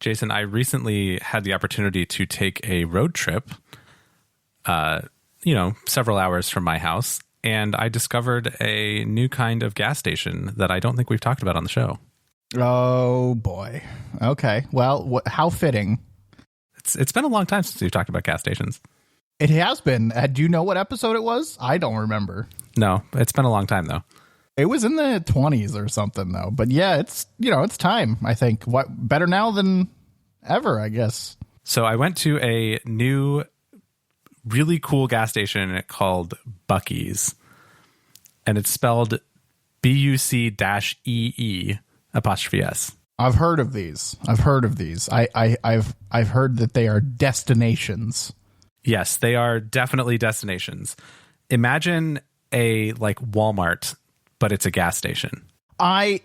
Jason, I recently had the opportunity to take a road trip, several hours from my house, and I discovered a new kind of gas station that I don't think we've talked about on the show. Oh, boy. Okay. Well, how fitting. It's been a long time since we've talked about gas stations. It has been. Do you know what episode it was? I don't remember. No, it's been a long time, though. It was in the 20s or something, though. But yeah, it's time, I think. What better now than ever, I guess. So I went to a new, really cool gas station called Buc-ee's. And it's spelled BUC-EE''S. I've heard of these. I've heard that they are destinations. Yes, they are definitely destinations. Imagine a like Walmart, but it's a gas station. I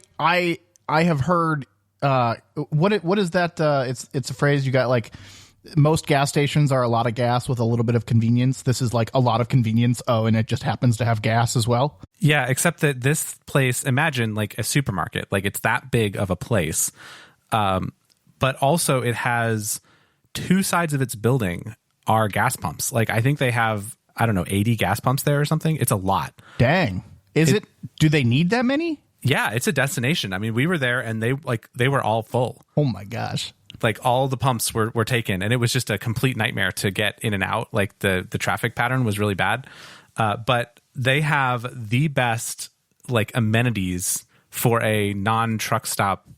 have heard what is that? It's a phrase you got, like most gas stations are a lot of gas with a little bit of convenience. This is like a lot of convenience. Oh, and it just happens to have gas as well. Yeah, except that this place, imagine like a supermarket, like it's that big of a place. But also it has two sides of its building are gas pumps. Like I think they have, 80 gas pumps there or something. It's a lot. Dang. Do they need that many? Yeah, it's a destination. I mean, we were there and they were all full. Oh my gosh. Like all the pumps were taken, and it was just a complete nightmare to get in and out. Like the traffic pattern was really bad. But they have the best like amenities for a non-truck stop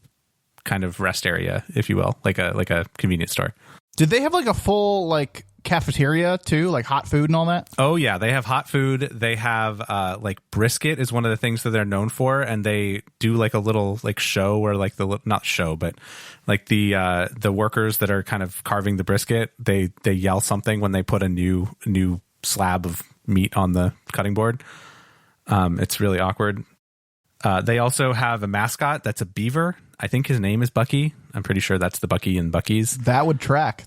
kind of rest area, if you will, like a convenience store. Did they have like a full like cafeteria too, like hot food and all that? Oh yeah, they have hot food. They have like brisket is one of the things that they're known for, and they do like a little like show where like not show, but like the workers that are kind of carving the brisket, they yell something when they put a new slab of meat on the cutting board. It's really awkward. They also have a mascot that's a beaver. I think his name is Bucky. I'm pretty sure that's the Bucky and Buc-ee's. That would track.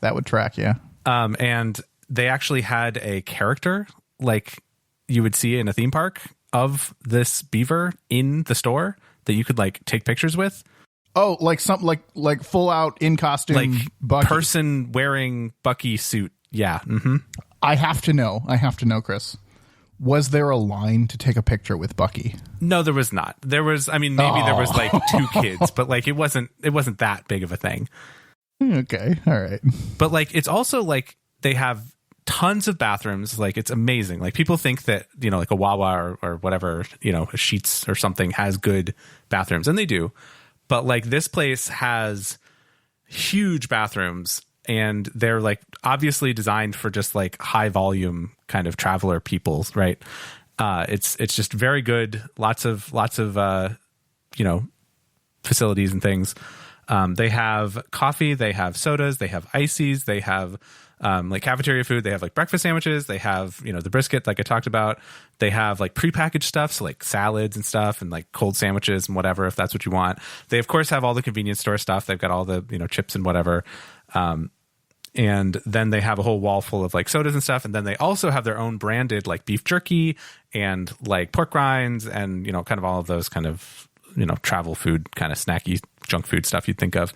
Yeah. And they actually had a character like you would see in a theme park of this beaver in the store that you could like take pictures with. Oh, like something like full out in costume, like Bucky. Person wearing Bucky suit. Yeah. Mm-hmm. I have to know, Chris. Was there a line to take a picture with Bucky? No, there was not. There was, maybe there was like two kids, but like it wasn't that big of a thing. Okay. All right. But like, it's also like they have tons of bathrooms. Like it's amazing. Like people think that, like a Wawa or whatever, a Sheetz or something has good bathrooms, and they do. But like this place has huge bathrooms, and they're like obviously designed for just like high volume kind of traveler people, right? It's just very good. Lots of facilities and things. They have coffee, they have sodas, they have ices, they have like cafeteria food, they have like breakfast sandwiches, they have, the brisket like I talked about. They have like prepackaged stuff, so like salads and stuff, and like cold sandwiches and whatever, if that's what you want. They of course have all the convenience store stuff. They've got all the, chips and whatever. And then they have a whole wall full of like sodas and stuff. And then they also have their own branded like beef jerky and like pork rinds and, kind of all of those kind of, travel food, kind of snacky junk food stuff you'd think of.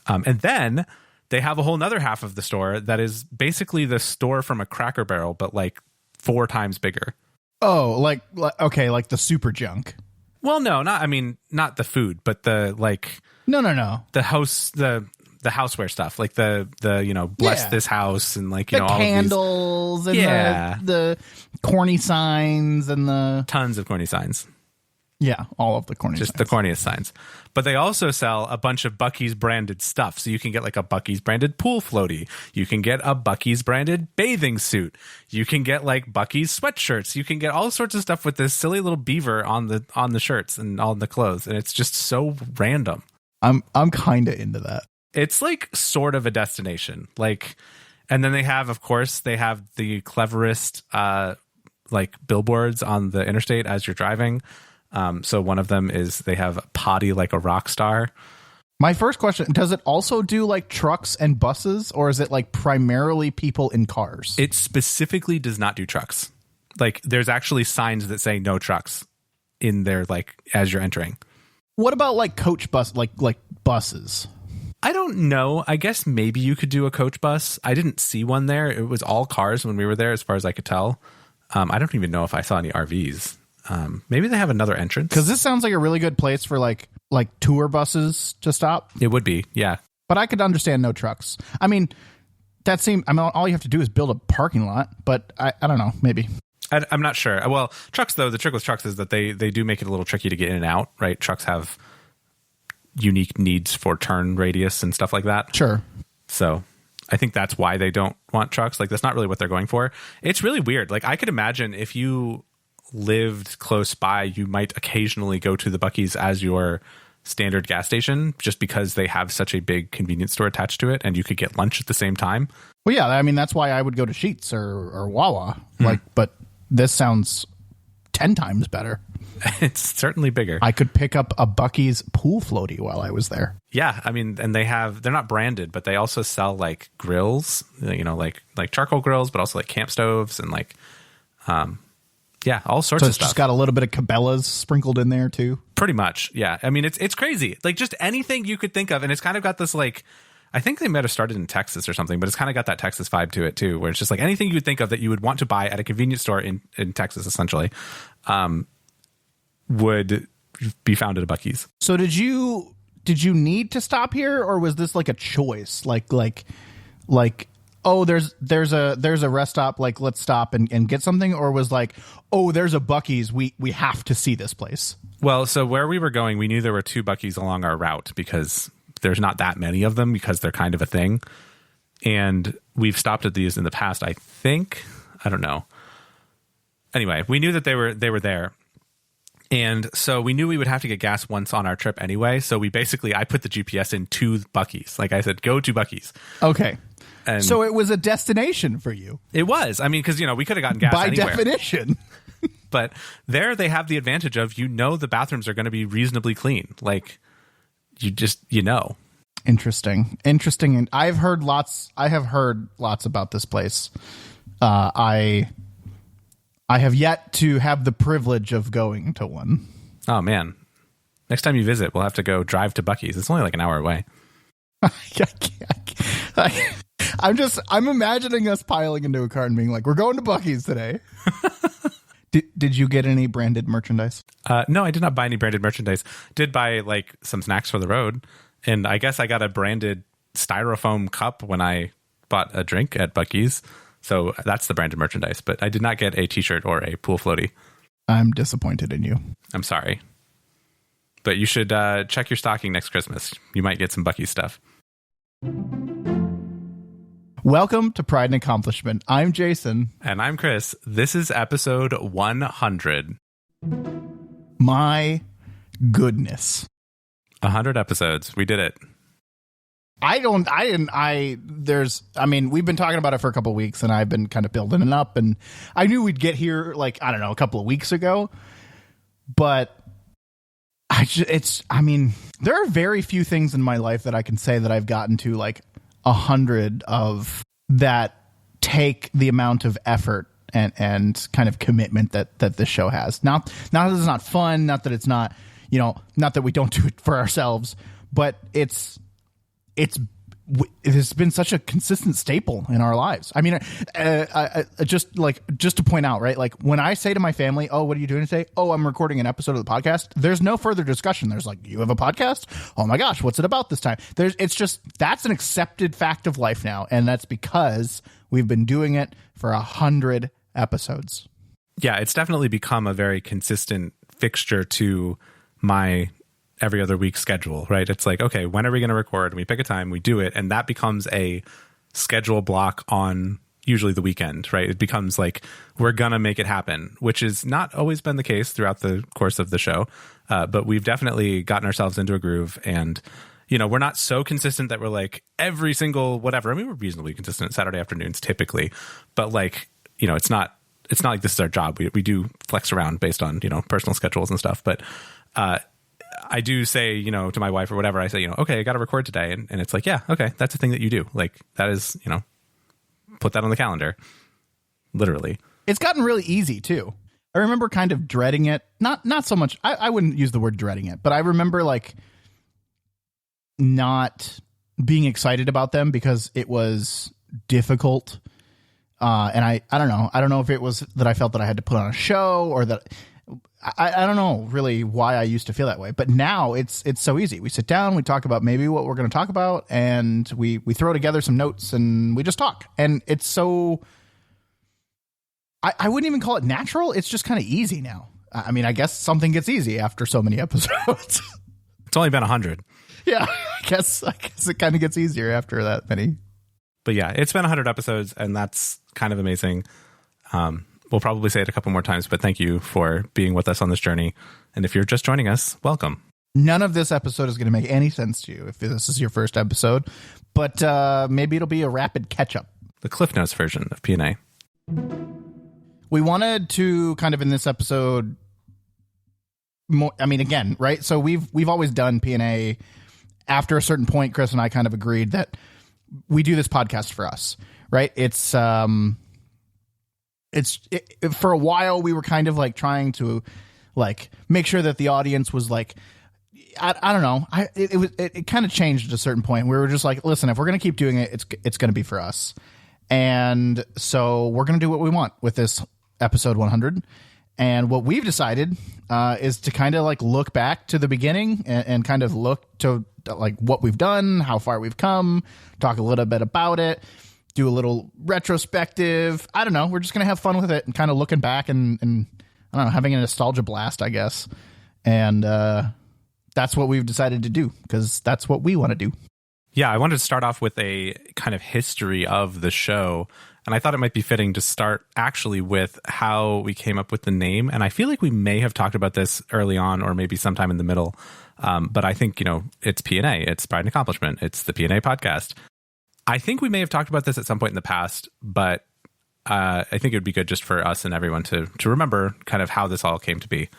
And then they have a whole nother half of the store that is basically the store from a Cracker Barrel, but like 4 times bigger. Oh, like the super junk. Well, no, not the food, but the like, no. The houseware stuff, like the bless this house and like, the all candles of these. And the corny signs and the tons of corny signs. Yeah, all of the corny signs. Just the corniest signs. But they also sell a bunch of Buc-ee's branded stuff. So you can get like a Buc-ee's branded pool floaty. You can get a Buc-ee's branded bathing suit. You can get like Buc-ee's sweatshirts. You can get all sorts of stuff with this silly little beaver on the shirts and on the clothes. And it's just so random. I'm kind of into that. It's like sort of a destination. Like, and then they have the cleverest like billboards on the interstate as you're driving. So one of them is they have potty like a rock star. My first question, does it also do like trucks and buses, or is it like primarily people in cars? It specifically does not do trucks. Like there's actually signs that say no trucks in there, like as you're entering. What about like coach bus, like buses? I don't know. I guess maybe you could do a coach bus. I didn't see one there. It was all cars when we were there, as far as I could tell. I don't even know if I saw any RVs. Maybe they have another entrance. Because this sounds like a really good place for like tour buses to stop. It would be, yeah. But I could understand no trucks. I mean, all you have to do is build a parking lot. But I don't know, maybe. I'm not sure. Well, trucks, though, the trick with trucks is that they do make it a little tricky to get in and out, right? Trucks have unique needs for turn radius and stuff like that. Sure. So I think that's why they don't want trucks. Like, that's not really what they're going for. It's really weird. Like, I could imagine if you lived close by, you might occasionally go to the Buc-ee's as your standard gas station, just because they have such a big convenience store attached to it, and you could get lunch at the same time. Well, yeah, I mean, that's why I would go to Sheetz or Wawa. But this sounds 10 times better. It's certainly bigger. I could pick up a Buc-ee's pool floaty while I was there. Yeah, I mean, and they're not branded, but they also sell like grills, like charcoal grills, but also like camp stoves and like, yeah, all sorts of stuff. It's just got a little bit of Cabela's sprinkled in there too. Pretty much, yeah. I mean, it's crazy. Like, just anything you could think of, and it's kind of got this like, I think they might have started in Texas or something, but it's kind of got that Texas vibe to it too, where it's just like anything you would think of that you would want to buy at a convenience store in Texas, essentially, would be found at a Buc-ee's. So did you need to stop here, or was this like a choice? Like, oh, there's a rest stop, like let's stop and get something, or was like, oh, there's a Buc-ee's, we have to see this place? Well, so where we were going, we knew there were 2 Buc-ee's along our route because there's not that many of them, because they're kind of a thing. And we've stopped at these in the past, I think. I don't know. Anyway, we knew that they were there. And so we knew we would have to get gas once on our trip anyway. So I put the GPS in 2 Buc-ee's. Like I said, go to Buc-ee's. Okay. And so it was a destination for you. It was. I mean, because, we could have gotten gas by anywhere. definition. But there they have the advantage of, the bathrooms are going to be reasonably clean. Like, Interesting. And I have heard lots about this place. I have yet to have the privilege of going to one. Oh man. Next time you visit, we'll have to go drive to Buc-ee's. It's only like an hour away. I'm imagining us piling into a car and being like, we're going to Buc-ee's today. Did you get any branded merchandise? No, I did not buy any branded merchandise. Did buy like some snacks for the road. And I guess I got a branded styrofoam cup when I bought a drink at Buc-ee's. So that's the branded merchandise. But I did not get a t-shirt or a pool floaty. I'm disappointed in you. I'm sorry. But you should check your stocking next Christmas. You might get some Buc-ee's stuff. Welcome to Pride and Accomplishment. I'm Jason. And I'm Chris. This is episode 100. My goodness. 100 episodes. We did it. We've been talking about it for a couple of weeks, and I've been kind of building it up, and I knew we'd get here, like, I don't know, a couple of weeks ago, but there are very few things in my life that I can say that I've gotten to like 100 of that take the amount of effort and kind of commitment that this show has. Not that it's not fun, not that it's not, not that we don't do it for ourselves, but it has been such a consistent staple in our lives. I mean, just to point out, right? Like when I say to my family, "Oh, what are you doing today?" "Oh, I'm recording an episode of the podcast." There's no further discussion. There's like, "You have a podcast? Oh my gosh, what's it about this time?" It's just, that's an accepted fact of life now, and that's because we've been doing it for 100 episodes. Yeah, it's definitely become a very consistent fixture to my every other week schedule, right? It's like, okay, when are we going to record? We pick a time, we do it, and that becomes a schedule block on usually the weekend, right? It becomes like, we're going to make it happen, which has not always been the case throughout the course of the show. But we've definitely gotten ourselves into a groove, and, we're not so consistent that we're like every single whatever. I mean, we're reasonably consistent Saturday afternoons typically, but like, it's not like this is our job. We do flex around based on, personal schedules and stuff. But, I do say, to my wife or whatever, I say, okay, I got to record today. And it's like, yeah, okay, that's a thing that you do. Like, that is, put that on the calendar. Literally. It's gotten really easy too. I remember kind of dreading it. Not so much. I wouldn't use the word dreading it, but I remember like not being excited about them because it was difficult. And I don't know. I don't know if it was that I felt that I had to put on a show or that I don't know really why I used to feel that way. But now it's so easy. We sit down, we talk about maybe what we're going to talk about, and we throw together some notes and we just talk. And it's so I wouldn't even call it natural. It's just kind of easy now. I mean, I guess something gets easy after so many episodes. It's only been 100. Yeah, I guess it kind of gets easier after that many. But yeah, it's been 100 episodes, and that's kind of amazing. We'll probably say it a couple more times, but thank you for being with us on this journey. And if you're just joining us, welcome. None of this episode is going to make any sense to you if this is your first episode, but maybe it'll be a rapid catch-up. The Cliff Notes version of P&A. We wanted to kind of in this episode, again, right? So we've always done P&A. After a certain point, Chris and I kind of agreed that we do this podcast for us, right? It's for a while we were kind of like trying to like make sure that the audience was like, I don't know. It kind of changed at a certain point. We were just like, listen, if we're going to keep doing it, it's going to be for us. And so we're going to do what we want with this episode 100. And what we've decided is to kind of like look back to the beginning and kind of look to like what we've done, how far we've come, talk a little bit about it, do a little retrospective. I don't know. We're just going to have fun with it and kind of looking back and I don't know, having a nostalgia blast, I guess. And that's what we've decided to do because that's what we want to do. Yeah, I wanted to start off with a kind of history of the show. And I thought it might be fitting to start actually with how we came up with the name. And I feel like we may have talked about this early on or maybe sometime in the middle. But I think, it's P&A. It's Pride and Accomplishment. It's the P&A podcast. I think we may have talked about this at some point in the past, but I think it would be good just for us and everyone to remember kind of how this all came to be.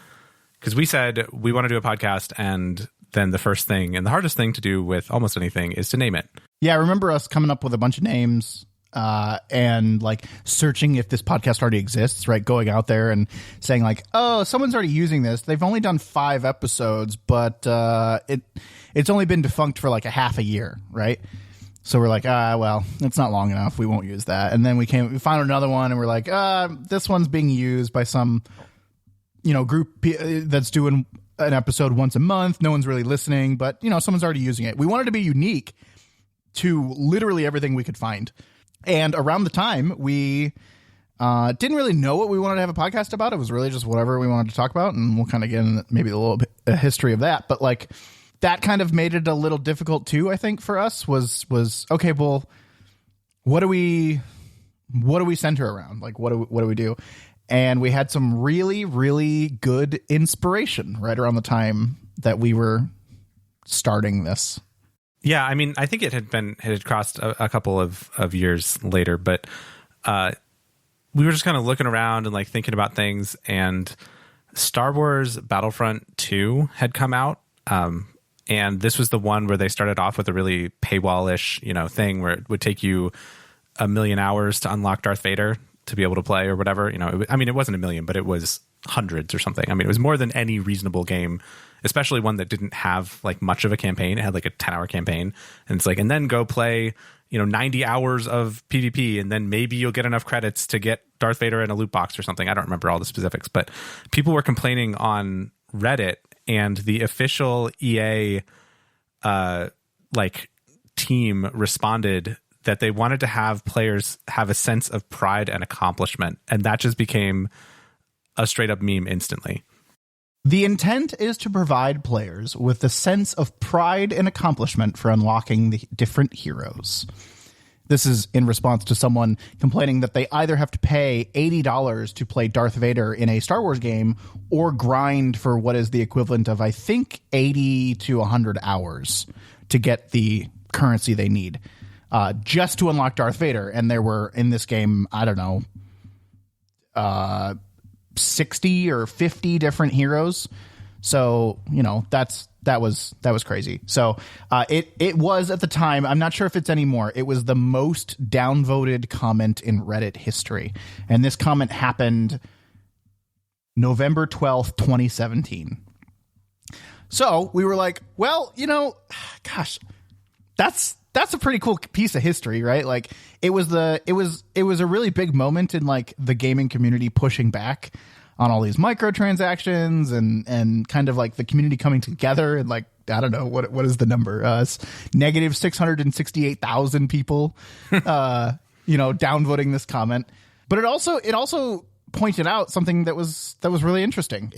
Because we said we want to do a podcast, and then the first thing and the hardest thing to do with almost anything is to name it. Yeah, I remember us coming up with a bunch of names and like searching if this podcast already exists, right? Going out there and saying like, oh, someone's already using this. They've only done 5 episodes, but it's only been defunct for like a half a year, right? So we're like, well, it's not long enough. We won't use that. And then we found another one and we're like, this one's being used by some, group that's doing an episode once a month. No one's really listening, but someone's already using it. We wanted to be unique to literally everything we could find. And around the time we didn't really know what we wanted to have a podcast about. It was really just whatever we wanted to talk about. And we'll kind of get in maybe a little bit a history of that. But like that kind of made it a little difficult too, I think, for us was okay, well, what do we center around? Like, what do we do? And we had some really, really good inspiration right around the time that we were starting this. Yeah, I mean, I think it had crossed a couple of years later, but we were just kind of looking around and like thinking about things, and Star Wars Battlefront 2 had come out. And this was the one where they started off with a really paywall-ish, thing where it would take you 1 million hours to unlock Darth Vader to be able to play or whatever. It wasn't 1 million, but it was hundreds or something. I mean, it was more than any reasonable game, especially one that didn't have like much of a campaign. It had like a 10-hour campaign, and it's like, and then go play, 90 hours of PvP, and then maybe you'll get enough credits to get Darth Vader in a loot box or something. I don't remember all the specifics, but people were complaining on Reddit, and the official EA team responded that they wanted to have players have a sense of pride and accomplishment, and that just became a straight up meme instantly. The intent is to provide players with the sense of pride and accomplishment for unlocking the different heroes. This is in response to someone complaining that they either have to pay $80 to play Darth Vader in a Star Wars game or grind for what is the equivalent of, I think, 80 to 100 hours to get the currency they need just to unlock Darth Vader. And there were in this game, I don't know, 60 or 50 different heroes. So, that was crazy. So it was at the time, I'm not sure if it's anymore, it was the most downvoted comment in Reddit history. And this comment happened November 12th, 2017. So we were like, well, gosh, that's a pretty cool piece of history, right? Like it was a really big moment in like the gaming community pushing back on all these microtransactions and kind of like the community coming together and like, I don't know what is the number? Negative 668,000 people, downvoting this comment. But it also pointed out something that was really interesting.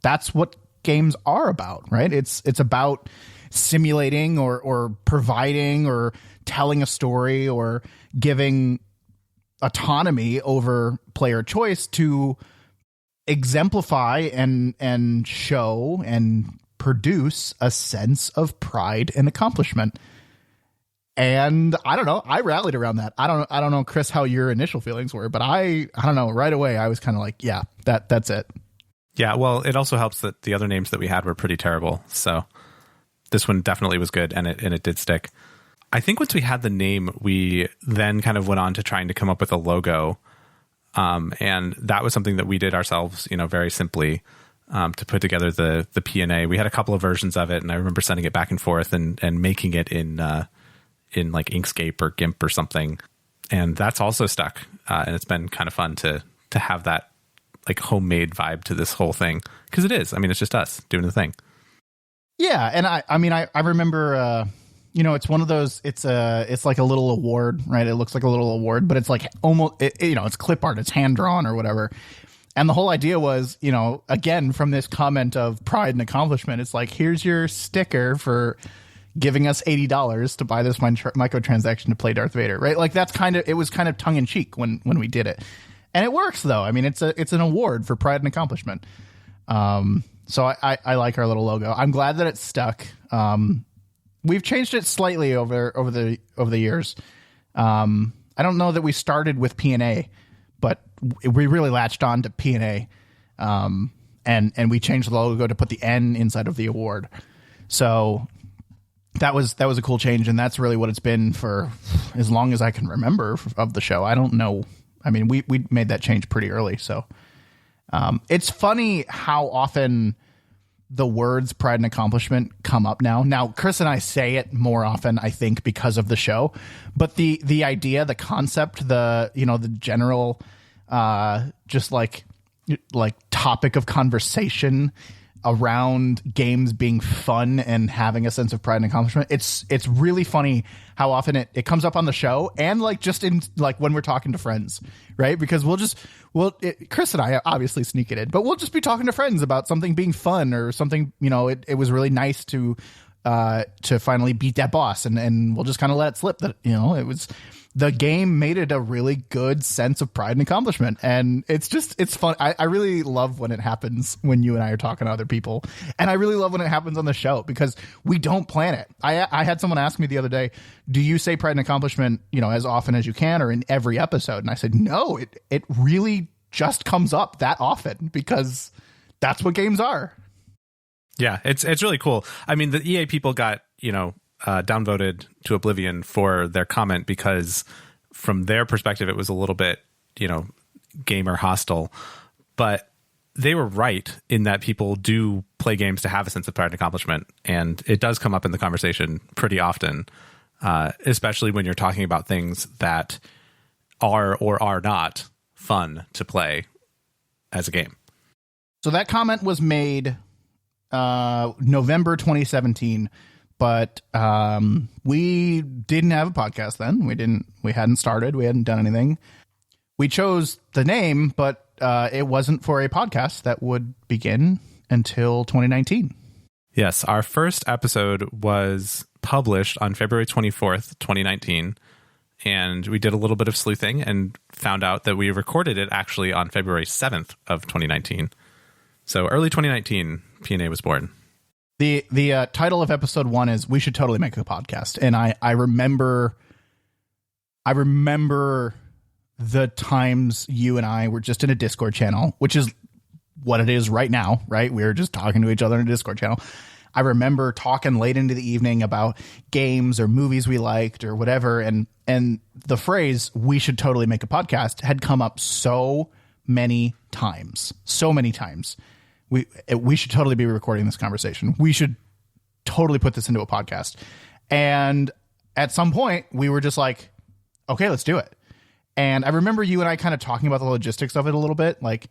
That's what games are about, right? It's about simulating or providing or telling a story or giving autonomy over player choice to exemplify and show and produce a sense of pride and accomplishment. And I don't know, I rallied around that. I don't know, Chris, how your initial feelings were, but I don't know, right away I was kind of like, yeah, that's it. Yeah, well, it also helps that the other names that we had were pretty terrible. So this one definitely was good, and it did stick. I think once we had the name, we then kind of went on to trying to come up with a logo. And that was something that we did ourselves, very simply, to put together the P&A. We had a couple of versions of it, and I remember sending it back and forth and making it in like Inkscape or GIMP or something. And that's also stuck. And it's been kind of fun to have that like homemade vibe to this whole thing. 'Cause it is. I mean, it's just us doing the thing. Yeah. And I remember, it's one of those, it's like a little award, right? It looks like a little award, but it's like almost, it's clip art, it's hand drawn or whatever. And the whole idea was, again, from this comment of pride and accomplishment, it's like, here's your sticker for giving us $80 to buy this microtransaction to play Darth Vader, right? Like it was kind of tongue in cheek when we did it. And it works though. I mean, it's an award for pride and accomplishment. So I like our little logo. I'm glad that it's stuck. We've changed it slightly over the years. I don't know that we started with P&A, but we really latched on to P&A. And we changed the logo to put the N inside of the award. So that was a cool change, and that's really what it's been for as long as I can remember of the show. I don't know. I mean, we made that change pretty early, so it's funny how often the words pride and accomplishment come up now. Now, Chris and I say it more often, I think, because of the show, but the idea, the concept, the general just like topic of conversation around games being fun and having a sense of pride and accomplishment. It's really funny how often it comes up on the show and like just in like when we're talking to friends, right? Because Chris and I obviously sneak it in, but we'll just be talking to friends about something being fun or something, it was really nice to finally beat that boss, and we'll just kind of let it slip that, it was, the game made it a really good sense of pride and accomplishment. And it's fun. I really love when it happens when you and I are talking to other people. And I really love when it happens on the show because we don't plan it. I had someone ask me the other day, do you say pride and accomplishment, as often as you can or in every episode? And I said, no, it really just comes up that often because that's what games are. Yeah, it's really cool. I mean, the EA people got, downvoted to oblivion for their comment because from their perspective, it was a little bit, gamer hostile, but they were right in that people do play games to have a sense of pride and accomplishment. And it does come up in the conversation pretty often, especially when you're talking about things that are or are not fun to play as a game. So that comment was made November 2017. But we didn't have a podcast then. We hadn't started. We hadn't done anything. We chose the name, but it wasn't for a podcast that would begin until 2019. Yes, our first episode was published on February 24th, 2019. And we did a little bit of sleuthing and found out that we recorded it actually on February 7th of 2019. So early 2019, P&A was born. The title of episode 1 is "We Should Totally Make a Podcast," and I remember the times you and I were just in a Discord channel, which is what it is right now, right? We were just talking to each other in a Discord channel. I remember talking late into the evening about games or movies we liked or whatever, and the phrase "we should totally make a podcast" had come up so many times. We should totally be recording this conversation. We should totally put this into a podcast. And at some point we were just like, okay, let's do it. And I remember you and I kind of talking about the logistics of it a little bit. Like,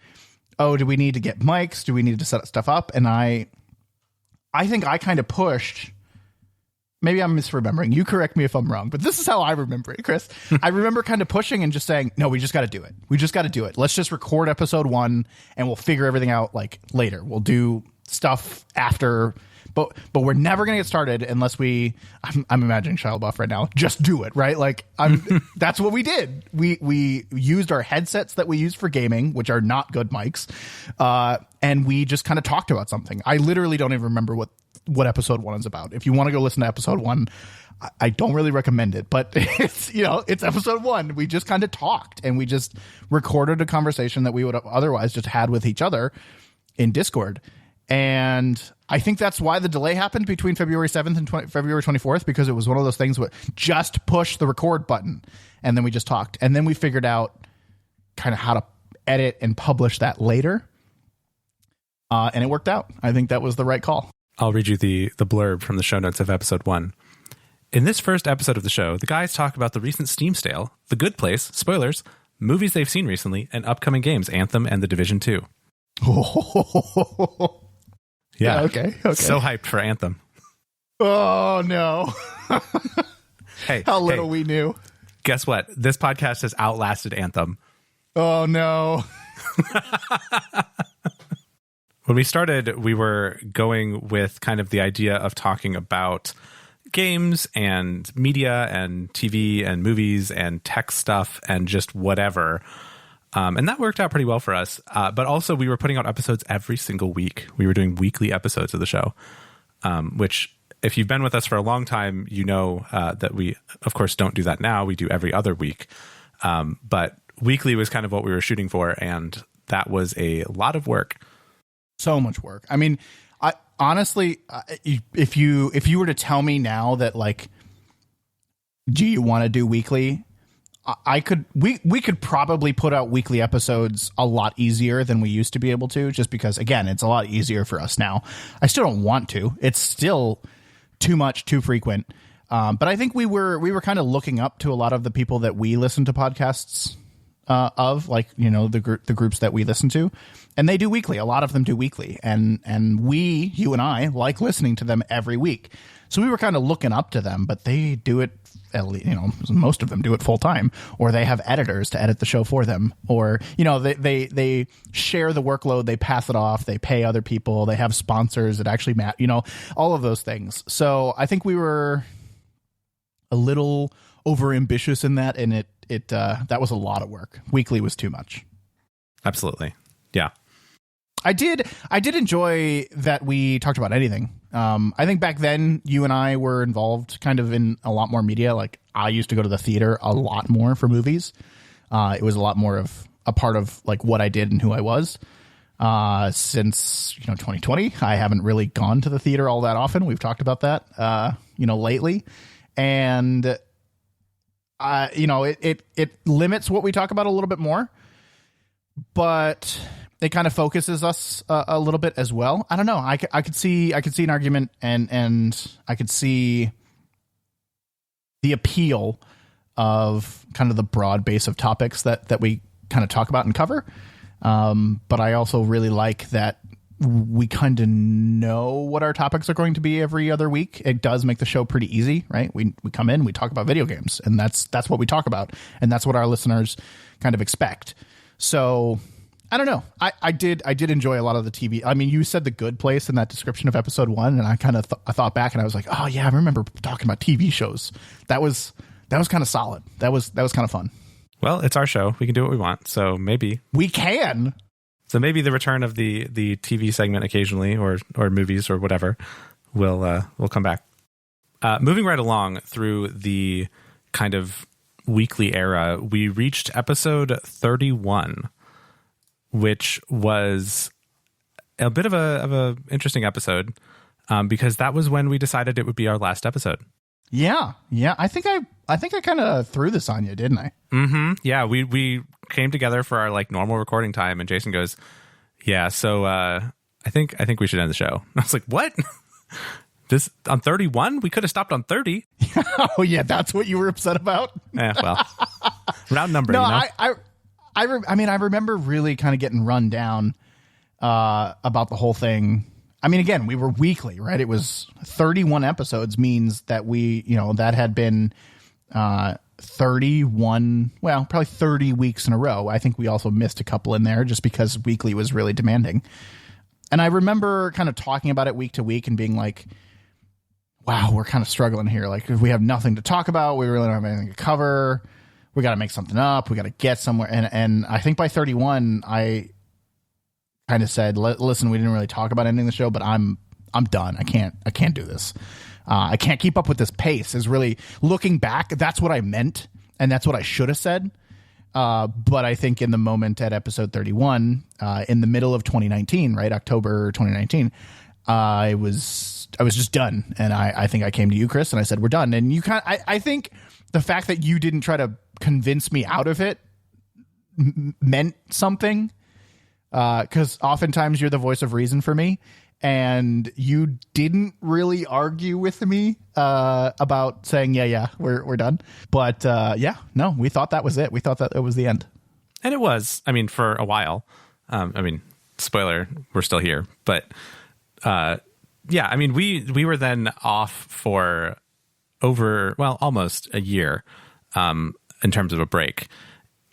oh, do we need to get mics? Do we need to set stuff up? And I think I kind of pushed. Maybe I'm misremembering. You correct me if I'm wrong, but this is how I remember it, Chris. I remember kind of pushing and just saying, no, we just got to do it. We just got to do it. Let's just record episode 1 and we'll figure everything out like later. We'll do stuff after. But we're never going to get started unless I'm imagining Shia LaBeouf right now. Just do it, right? Like that's what we did. We used our headsets that we use for gaming, which are not good mics. And we just kind of talked about something. I literally don't even remember what episode 1 is about. If you want to go listen to episode 1, I don't really recommend it, but it's episode 1. We just kind of talked and we just recorded a conversation that we would have otherwise just had with each other in Discord. And I think that's why the delay happened between February 7th and February 24th, because it was one of those things where just push the record button and then we just talked. And then we figured out kind of how to edit and publish that later. And it worked out. I think that was the right call. I'll read you the blurb from the show notes of episode 1. In this first episode of the show, the guys talk about the recent Steam sale, The Good Place, spoilers, movies they've seen recently, and upcoming games, Anthem and The Division 2. Yeah. Okay. So hyped for Anthem. Oh, no. Hey, how little we knew. Guess what? This podcast has outlasted Anthem. Oh, no. When we started, we were going with kind of the idea of talking about games and media and TV and movies and tech stuff and just whatever. And that worked out pretty well for us. But also we were putting out episodes every single week. We were doing weekly episodes of the show, which if you've been with us for a long time, you know that we, of course, don't do that now. We do every other week. But weekly was kind of what we were shooting for. And that was a lot of work. So much work. I mean, I honestly, if you were to tell me now that like, do you want to do weekly? We could probably put out weekly episodes a lot easier than we used to be able to, just because, again, it's a lot easier for us now. I still don't want to. It's still too much, too frequent. But I think we were kind of looking up to a lot of the people that we listen to podcasts of, like, the groups that we listen to, and they do weekly. A lot of them do weekly, and you and I like listening to them every week. So we were kind of looking up to them, but they do it, most of them do it full time, or they have editors to edit the show for them, or, they share the workload, they pass it off, they pay other people, they have sponsors that actually all of those things. So I think we were a little over ambitious in that, and that was a lot of work. Weekly was too much. Absolutely. Yeah. I did enjoy that we talked about anything. I think back then you and I were involved kind of in a lot more media. Like, I used to go to the theater a lot more for movies. It was a lot more of a part of like what I did and who I was. Since 2020, I haven't really gone to the theater all that often. We've talked about that lately, and it limits what we talk about a little bit more, but it kind of focuses us a little bit as well. I don't know. I could see an argument, and I could see the appeal of kind of the broad base of topics that we kind of talk about and cover. But I also really like that we kind of know what our topics are going to be every other week. It does make the show pretty easy, right? We come in, we talk about video games, and that's what we talk about, and that's what our listeners kind of expect. So I don't know. I did enjoy a lot of the TV. I mean, you said The Good Place in that description of episode 1, and I kind of I thought back, and I was like, oh yeah, I remember talking about TV shows. That was kind of solid. That was kind of fun. Well, it's our show. We can do what we want. So maybe we can. So maybe the return of the TV segment occasionally, or movies or whatever, will come back. Moving right along through the kind of weekly era, we reached episode 31. Which was a bit of a interesting episode, because that was when we decided it would be our last episode. Yeah. I think I kind of threw this on you, didn't I? Mm-hmm. Yeah, we came together for our like normal recording time, and Jason goes, "Yeah, so I think we should end the show." I was like, "What?" this on 31, we could have stopped on 30. Oh yeah, that's what you were upset about. Well, round number. No, you know? I remember really kind of getting run down about the whole thing. I mean, again, we were weekly, right? It was 31 episodes means that that had been 31, well, probably 30 weeks in a row. I think we also missed a couple in there just because weekly was really demanding. And I remember kind of talking about it week to week and being like, wow, we're kind of struggling here. Like, we have nothing to talk about. We really don't have anything to cover. We got to make something up. We got to get somewhere. And I think by 31, I kind of said, listen, we didn't really talk about ending the show, but I'm done. I can't do this. I can't keep up with this pace. Is really looking back. That's what I meant. And that's what I should have said. But I think in the moment at episode 31, in the middle of 2019, right? October 2019, I was just done. And I think I came to you, Chris, and I said, we're done. And you I think the fact that you didn't try to convince me out of it meant something. 'Cause oftentimes you're the voice of reason for me. And you didn't really argue with me about saying, yeah, we're done. But no, we thought that was it. We thought that it was the end. And it was, I mean, for a while. Spoiler, we're still here. But yeah, I mean, we were then off for almost a year in terms of a break.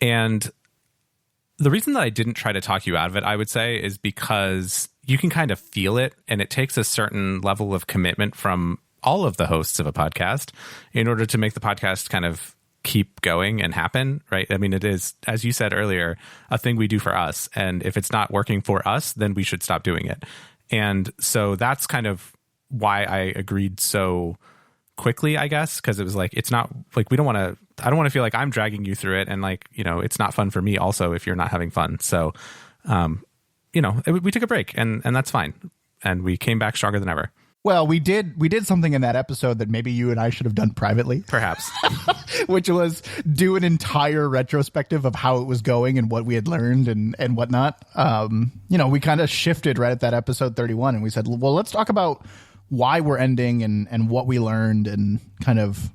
And the reason that I didn't try to talk you out of it, I would say, is because you can kind of feel it, and it takes a certain level of commitment from all of the hosts of a podcast in order to make the podcast kind of keep going and happen, right? I mean, it is, as you said earlier, a thing we do for us. And if it's not working for us, then we should stop doing it. And so that's kind of why I agreed so quickly, I guess, because it was like, it's not like I don't want to feel like I'm dragging you through it. And like, it's not fun for me also if you're not having fun. So, we took a break and that's fine. And we came back stronger than ever. Well, we did something in that episode that maybe you and I should have done privately. Perhaps. Which was do an entire retrospective of how it was going and what we had learned and whatnot. We kind of shifted right at that episode 31 and we said, well, let's talk about why we're ending and what we learned and kind of,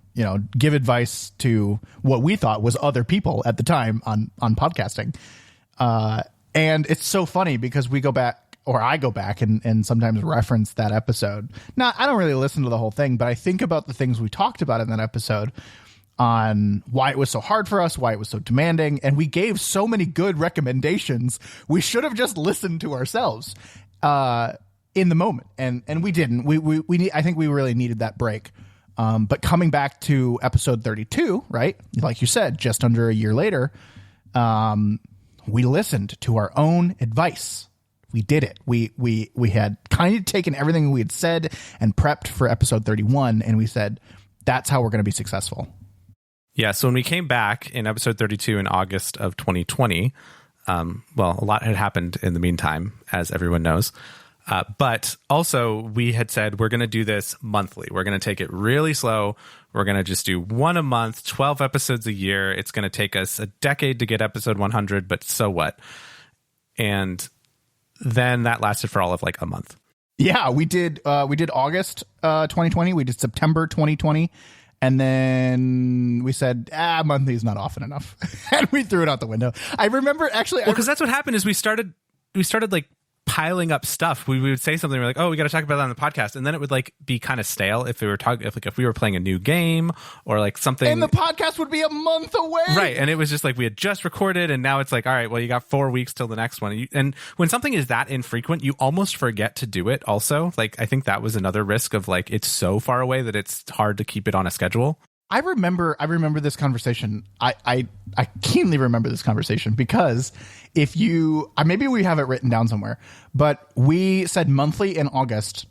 give advice to what we thought was other people at the time on podcasting. And it's so funny because we go back, or I go back and sometimes reference that episode. Now, I don't really listen to the whole thing, but I think about the things we talked about in that episode on why it was so hard for us, why it was so demanding. And we gave so many good recommendations. We should have just listened to ourselves in the moment. And we didn't. I think we really needed that break. But coming back to episode 32, right? Like you said, just under a year later, we listened to our own advice. We did it. We had kind of taken everything we had said and prepped for episode 31, and we said, that's how we're going to be successful. Yeah, so when we came back in episode 32 in August of 2020, a lot had happened in the meantime, as everyone knows. But also, we had said we're going to do this monthly. We're going to take it really slow. We're going to just do one a month, 12 episodes a year. It's going to take us a decade to get episode 100, but so what? And then that lasted for all of like a month. Yeah, we did August 2020. We did September 2020. And then we said, monthly is not often enough. And we threw it out the window. I remember actually. Because that's what happened is we started like piling up stuff. We would say something, we're like, oh, we got to talk about that on the podcast, and then it would like be kind of stale if we were talking, if we were playing a new game or like something, and the podcast would be a month away, right? And it was just like we had just recorded, and now it's like, all right, well, you got 4 weeks till the next one, and when something is that infrequent, you almost forget to do it. Also, like I think that was another risk of like it's so far away that it's hard to keep it on a schedule. I remember this conversation. I keenly remember this conversation because if you, maybe we have it written down somewhere, but we said monthly in August.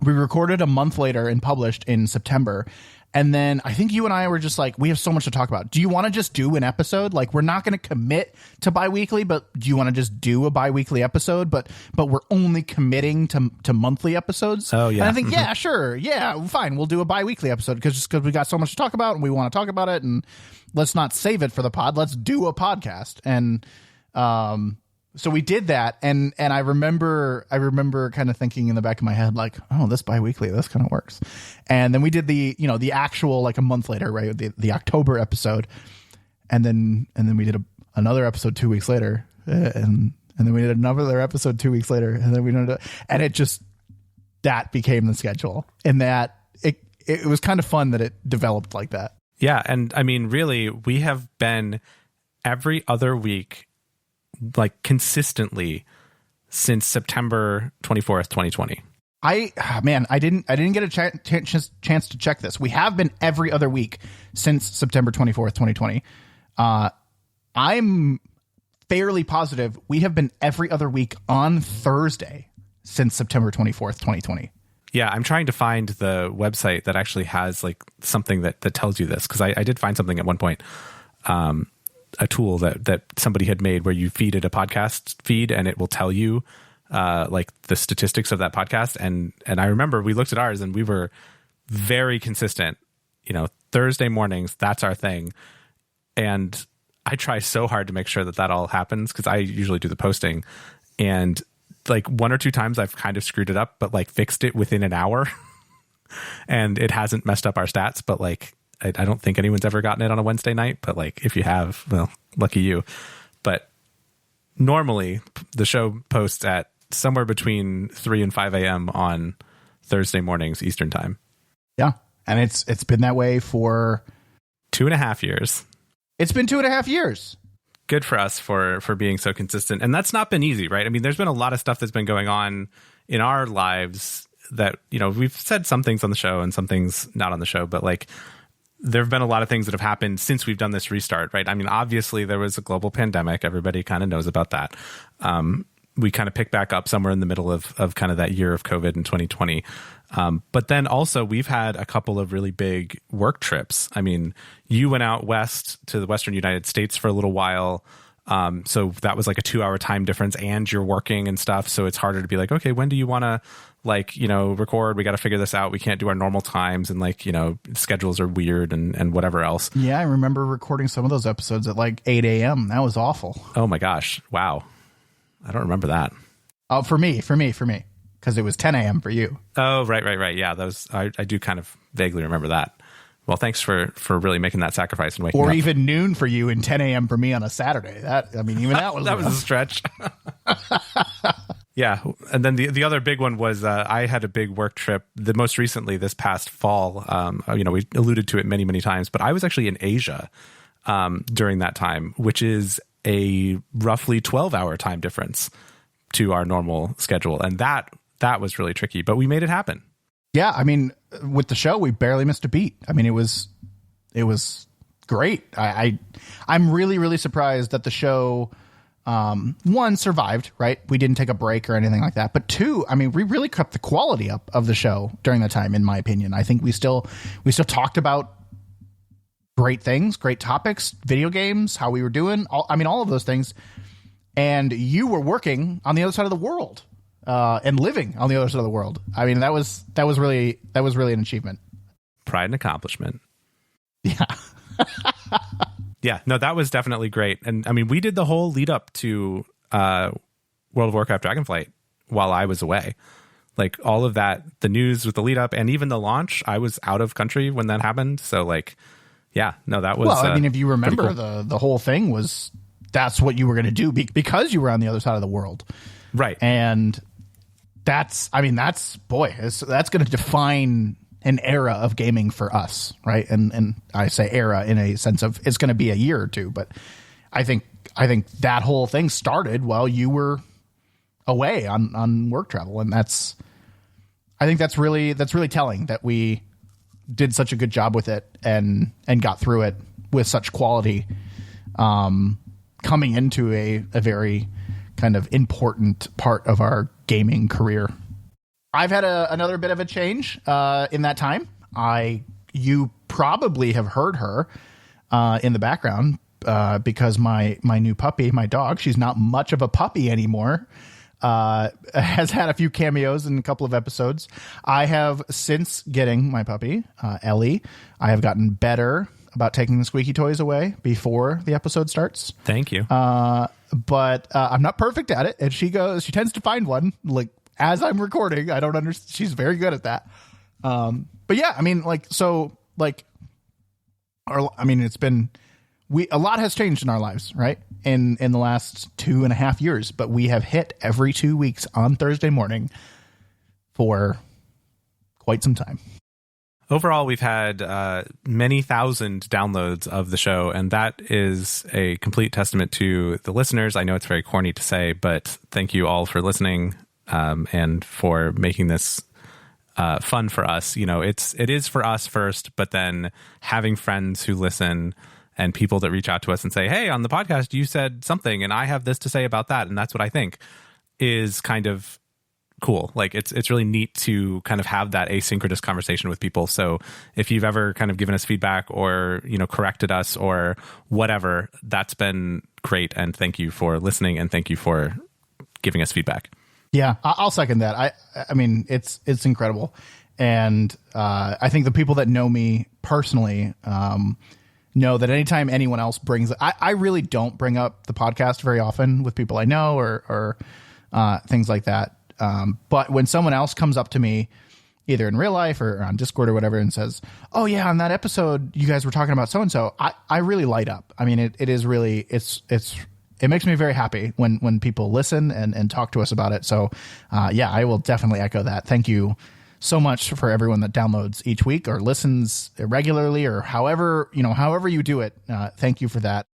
We recorded a month later and published in September. And then I think you and I were just like, we have so much to talk about. Do you want to just do an episode? Like, we're not going to commit to bi-weekly, but do you want to just do a bi-weekly episode? But we're only committing to monthly episodes. Oh, yeah. And I think, yeah, sure. Yeah, fine. We'll do a bi-weekly episode because we got so much to talk about and we want to talk about it. And let's not save it for the pod. Let's do a podcast. And So we did that, and I remember kind of thinking in the back of my head, like, oh, this biweekly, this kind of works. And then we did the actual, like, a month later, right? The October episode. And then we did another episode 2 weeks later. And then we did another episode 2 weeks later. And then we did and it just, that became the schedule. And that it was kind of fun that it developed like that. Yeah. And I mean, really, we have been every other week, like, consistently since September 24th, 2020. I didn't get a chance to check this. We have been every other week since September 24th, 2020. I'm fairly positive we have been every other week on Thursday since September 24th, 2020. Yeah, I'm trying to find the website that actually has, like, something that tells you this, because I did find something at one point, a tool that somebody had made where you feed it a podcast feed and it will tell you like the statistics of that podcast. And I remember we looked at ours and we were very consistent, Thursday mornings, that's our thing. And I try so hard to make sure that all happens, because I usually do the posting, and like 1 or 2 times I've kind of screwed it up, but like fixed it within an hour and it hasn't messed up our stats. But like, I don't think anyone's ever gotten it on a Wednesday night, but like, if you have, well, lucky you. But normally the show posts at somewhere between 3 and 5 a.m. on Thursday mornings, Eastern time. Yeah. And it's been that way for 2.5 years. It's been 2.5 years. Good for us for being so consistent. And that's not been easy, right? I mean, there's been a lot of stuff that's been going on in our lives that, we've said some things on the show and some things not on the show, but like, there have been a lot of things that have happened since we've done this restart, right? I mean, obviously there was a global pandemic. Everybody kind of knows about that. We kind of picked back up somewhere in the middle of kind of that year of COVID in 2020. But then also we've had a couple of really big work trips. I mean, you went out west to the Western United States for a little while. So that was like a 2-hour time difference, and you're working and stuff. So it's harder to be like, okay, when do you want to record? We got to figure this out. We can't do our normal times, and schedules are weird and whatever else. Yeah. I remember recording some of those episodes at like 8 a.m. That was awful. Oh my gosh. Wow. I don't remember that. Oh, for me, because it was 10 a.m. for you. Oh, right. Yeah. I do kind of vaguely remember that. Well, thanks for really making that sacrifice and waking up. Or even noon for you and 10 a.m. for me on a Saturday. Even that was that was a stretch. Yeah. And then the other big one was I had a big work trip the most recently this past fall. We alluded to it many, many times, but I was actually in Asia during that time, which is a roughly 12-hour time difference to our normal schedule. And that was really tricky, but we made it happen. Yeah, I mean, with the show, we barely missed a beat. I mean, it was great. I'm really, really surprised that the show, one, survived, right? We didn't take a break or anything like that. But two, I mean, we really kept the quality up of the show during that time, in my opinion. I think we still talked about great things, great topics, video games, how we were doing. All of those things. And you were working on the other side of the world. And living on the other side of the world. I mean, that was really an achievement. Pride and accomplishment. Yeah. Yeah, no, that was definitely great. And I mean, we did the whole lead up to World of Warcraft Dragonflight while I was away. Like all of that, the news with the lead up and even the launch, I was out of country when that happened. So like, yeah, no, that was, well, I mean, if you remember cool. the whole thing was, that's what you were going to do because you were on the other side of the world. Right. And that's going to define an era of gaming for us, right? And I say era in a sense of it's going to be a year or two, but I think that whole thing started while you were away on work travel, and that's really telling that we did such a good job with it and got through it with such quality, coming into a very kind of important part of our gaming career. I've had another bit of a change in that time. You probably have heard her in the background because my new puppy, my dog, she's not much of a puppy anymore, has had a few cameos in a couple of episodes. I have, since getting my puppy, Ellie, I have gotten better about taking the squeaky toys away before the episode starts. Thank you. but I'm not perfect at it. And she tends to find one like as I'm recording. I don't understand. She's very good at that. But yeah, I mean, it's been, a lot has changed in our lives, right? In the last 2.5 years, but we have hit every 2 weeks on Thursday morning for quite some time. Overall, we've had many thousand downloads of the show, and that is a complete testament to the listeners. I know it's very corny to say, but thank you all for listening and for making this fun for us. You know, it is for us first, but then having friends who listen and people that reach out to us and say, hey, on the podcast, you said something, and I have this to say about that, and that's what I think, is kind of cool. Like it's really neat to kind of have that asynchronous conversation with people. So if you've ever kind of given us feedback or, you know, corrected us or whatever, that's been great. And thank you for listening, and thank you for giving us feedback. Yeah, I'll second that. I mean, it's incredible. And I think the people that know me personally know that anytime anyone else brings, I really don't bring up the podcast very often with people I know or things like that. But when someone else comes up to me, either in real life or on Discord or whatever, and says, oh yeah, on that episode, you guys were talking about so-and-so, I really light up. I mean, it is really, it makes me very happy when people listen and talk to us about it. So, yeah, I will definitely echo that. Thank you so much for everyone that downloads each week or listens regularly or however you do it. Thank you for that.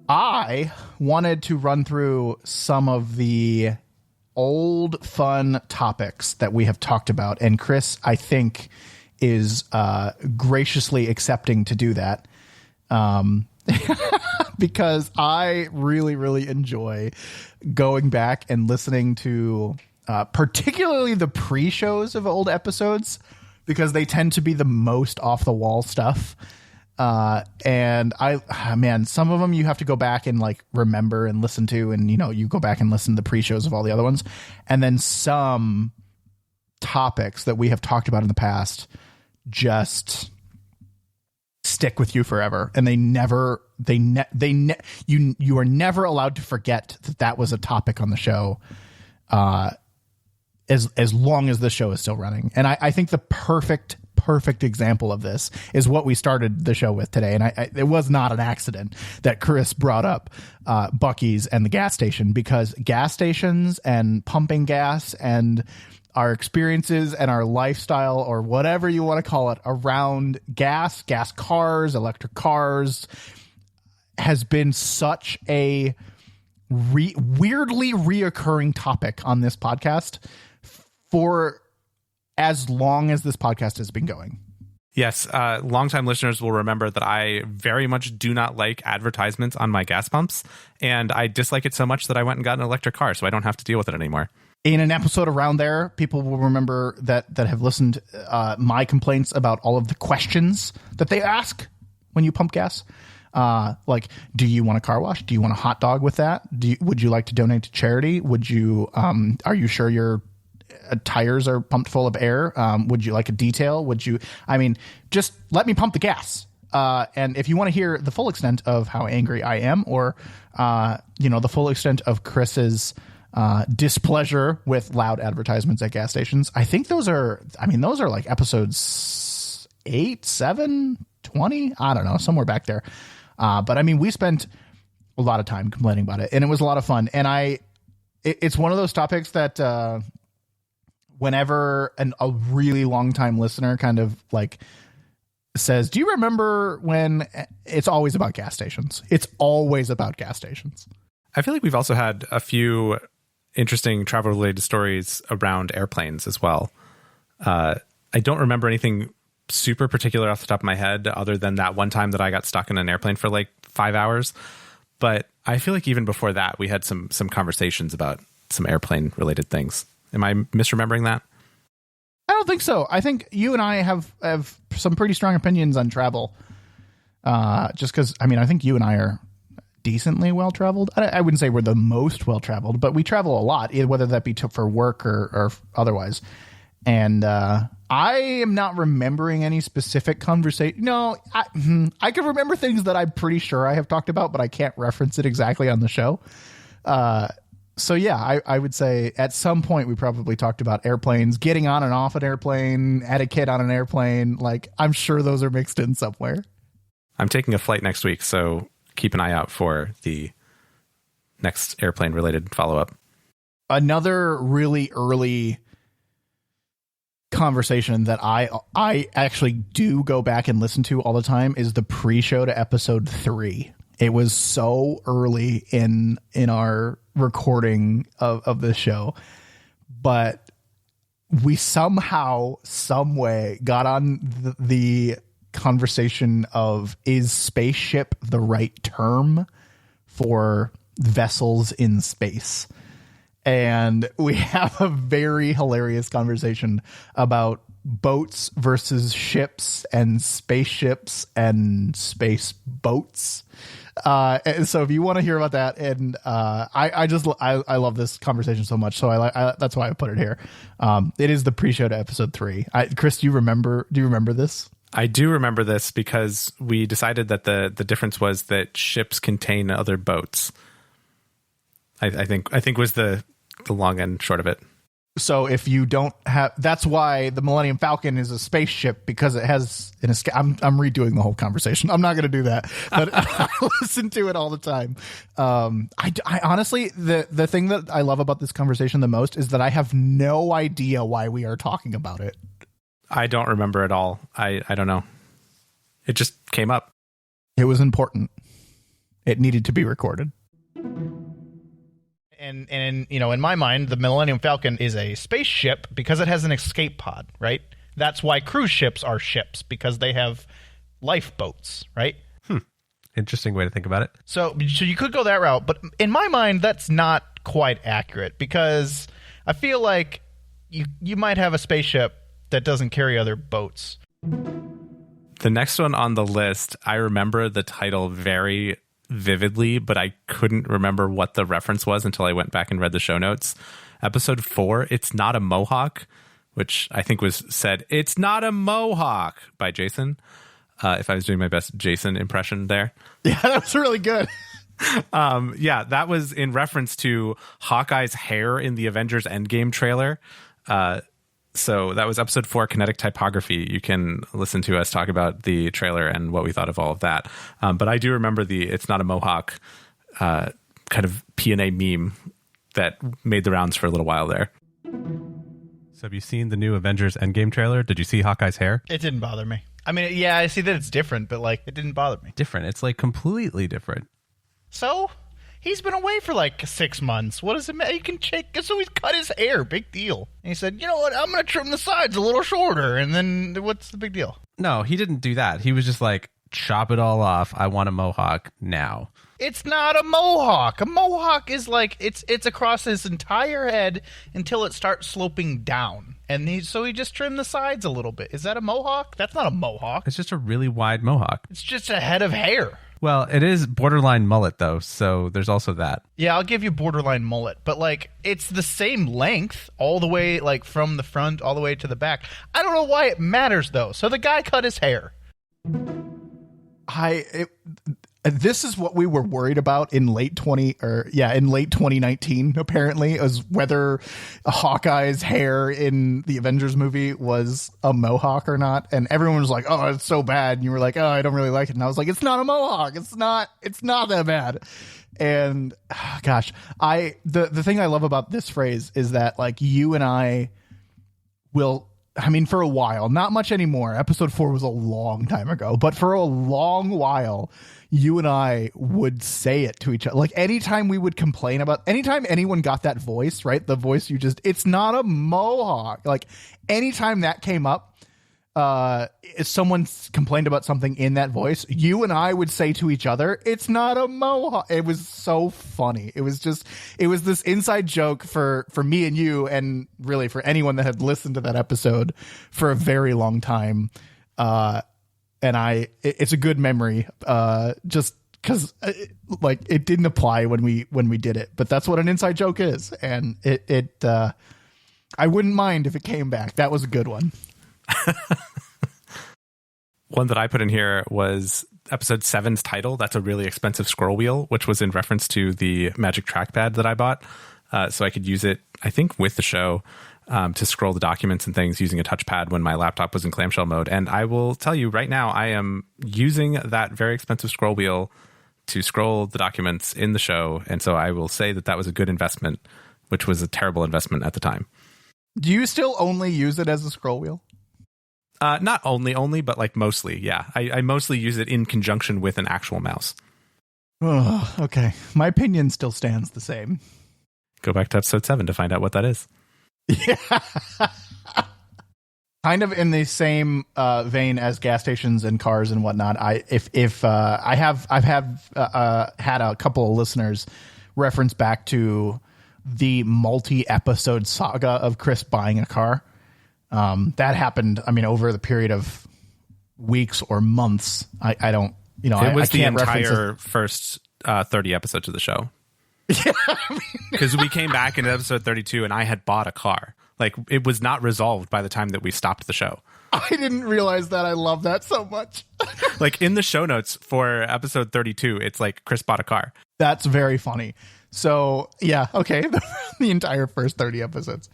I wanted to run through some of the old fun topics that we have talked about, and Chris, I think, is graciously accepting to do that, because I really, really enjoy going back and listening to particularly the pre-shows of old episodes, because they tend to be the most off the wall stuff. And some of them you have to go back and like remember and listen to, and you go back and listen to the pre-shows of all the other ones. And then some topics that we have talked about in the past just stick with you forever. And you are never allowed to forget that was a topic on the show, as long as the show is still running. And I think the perfect example of this is what we started the show with today. And it was not an accident that Chris brought up Buc-ee's and the gas station, because gas stations and pumping gas and our experiences and our lifestyle, or whatever you want to call it, around gas cars, electric cars, has been such a weirdly reoccurring topic on this podcast for as long as this podcast has been going. Yes. Longtime listeners will remember that I very much do not like advertisements on my gas pumps, and I dislike it so much that I went and got an electric car so I don't have to deal with it anymore. In an episode around there, people will remember that have listened, my complaints about all of the questions that they ask when you pump gas. Like, do you want a car wash? Do you want a hot dog with that? Would you like to donate to charity? Would you, are you sure your tires are pumped full of air? Would you like a detail? Just let me pump the gas. And if you want to hear the full extent of how angry I am, or, the full extent of Chris's displeasure with loud advertisements at gas stations, I think those are like episodes 8, 7, 20. I don't know, somewhere back there. But we spent a lot of time complaining about it, and it was a lot of fun. And it's one of those topics that, whenever a really long time listener kind of like says, do you remember when, it's always about gas stations. It's always about gas stations. I feel like we've also had a few interesting travel related stories around airplanes as well. I don't remember anything super particular off the top of my head, other than that one time that I got stuck in an airplane for like 5 hours. But I feel like even before that, we had some conversations about some airplane related things. Am I misremembering that? I don't think so. I think you and I have some pretty strong opinions on travel. Just because, I think you and I are decently well traveled. I wouldn't say we're the most well traveled, but we travel a lot, whether that be for work or otherwise. And I am not remembering any specific conversation. No, I can remember things that I'm pretty sure I have talked about, but I can't reference it exactly on the show. So yeah, I would say at some point we probably talked about airplanes, getting on and off an airplane, etiquette on an airplane. Like, I'm sure those are mixed in somewhere. I'm taking a flight next week, so keep an eye out for the next airplane related follow-up. Another really early conversation that I actually do go back and listen to all the time is the pre-show to episode 3. It was so early in our recording of this show, but we somehow, some way got on the conversation of, is spaceship the right term for vessels in space? And we have a very hilarious conversation about boats versus ships and spaceships and space boats. And so if you want to hear about that, and I love this conversation so much, so I that's why I put it here. It is the pre-show to episode 3. Chris, do you remember this? I do remember this because we decided that the difference was that ships contain other boats. I think was the long and short of it. So if you don't have, that's why the Millennium Falcon is a spaceship, because it has an escape. I'm redoing the whole conversation. I'm not going to do that, but I listen to it all the time. I honestly, the thing that I love about this conversation the most is that I have no idea why we are talking about it. I don't remember at all. I don't know. It just came up. It was important. It needed to be recorded. And you know, in my mind, the Millennium Falcon is a spaceship because it has an escape pod, right? That's why cruise ships are ships, because they have lifeboats, right? Interesting way to think about it. So you could go that route, but in my mind, that's not quite accurate, because I feel like you might have a spaceship that doesn't carry other boats. The next one on the list, I remember the title very vividly, but I couldn't remember what the reference was until I went back and read the show notes. Episode 4, It's Not a Mohawk, which I think was said, "It's not a Mohawk" by Jason. If I was doing my best Jason impression there. Yeah, that was really good. Yeah, that was in reference to Hawkeye's hair in the Avengers Endgame trailer. So that was episode 4, Kinetic Typography. You can listen to us talk about the trailer and what we thought of all of that. But I do remember the "It's Not a Mohawk" kind of P&A meme that made the rounds for a little while there. So have you seen the new Avengers Endgame trailer? Did you see Hawkeye's hair? It didn't bother me. I mean, yeah, I see that it's different, but like, it didn't bother me. Different. It's like completely different. So he's been away for like 6 months. What does it matter? You can check. So he's cut his hair. Big deal. And he said, you know what? I'm going to trim the sides a little shorter. And then what's the big deal? No, he didn't do that. He was just like, chop it all off. I want a mohawk now. It's not a mohawk. A mohawk is like, it's across his entire head until it starts sloping down. And so he just trimmed the sides a little bit. Is that a mohawk? That's not a mohawk. It's just a really wide mohawk. It's just a head of hair. Well, it is borderline mullet, though, so there's also that. Yeah, I'll give you borderline mullet, but like, it's the same length all the way, like from the front all the way to the back. I don't know why it matters, though. So the guy cut his hair. This is what we were worried about in late 2019, apparently, is whether Hawkeye's hair in the Avengers movie was a mohawk or not. And everyone was like, oh, it's so bad. And you were like, oh, I don't really like it. And I was like, it's not a mohawk. It's not that bad. And gosh, the thing I love about this phrase is that, like, you and I will, I mean, for a while, not much anymore. Episode 4 was a long time ago, but for a long while, you and I would say it to each other. Like, anytime we would complain about, anytime anyone got that voice, right? The voice it's not a mohawk. Like, anytime that came up, if someone complained about something in that voice, you and I would say to each other, it's not a mohawk. It was so funny. It was this inside joke for me and you, and really for anyone that had listened to that episode for a very long time. And it's a good memory, just because like, it didn't apply when we did it, but that's what an inside joke is. And I wouldn't mind if it came back. That was a good one. One that I put in here was episode 7's title. That's a really expensive scroll wheel, which was in reference to the Magic Trackpad that I bought. So I could use it, I think, with the show to scroll the documents and things using a touchpad when my laptop was in clamshell mode. And I will tell you right now, I am using that very expensive scroll wheel to scroll the documents in the show. And so I will say that that was a good investment, which was a terrible investment at the time. Do you still only use it as a scroll wheel? Not only, but like mostly. Yeah. I mostly use it in conjunction with an actual mouse. Oh, okay. My opinion still stands the same. Go back to episode 7 to find out what that is. Yeah. Kind of in the same vein as gas stations and cars and whatnot. I've had a couple of listeners reference back to the multi-episode saga of Chris buying a car. That happened, I mean, over the period of weeks or months. I don't, you know, it was I can't the entire first 30 episodes of the show. Yeah, because we came back in episode 32 and I had bought a car. Like, it was not resolved by the time that we stopped the show. I didn't realize that. I love that so much. Like, in the show notes for episode 32, it's like Chris bought a car. That's very funny. So yeah, okay, the entire first 30 episodes.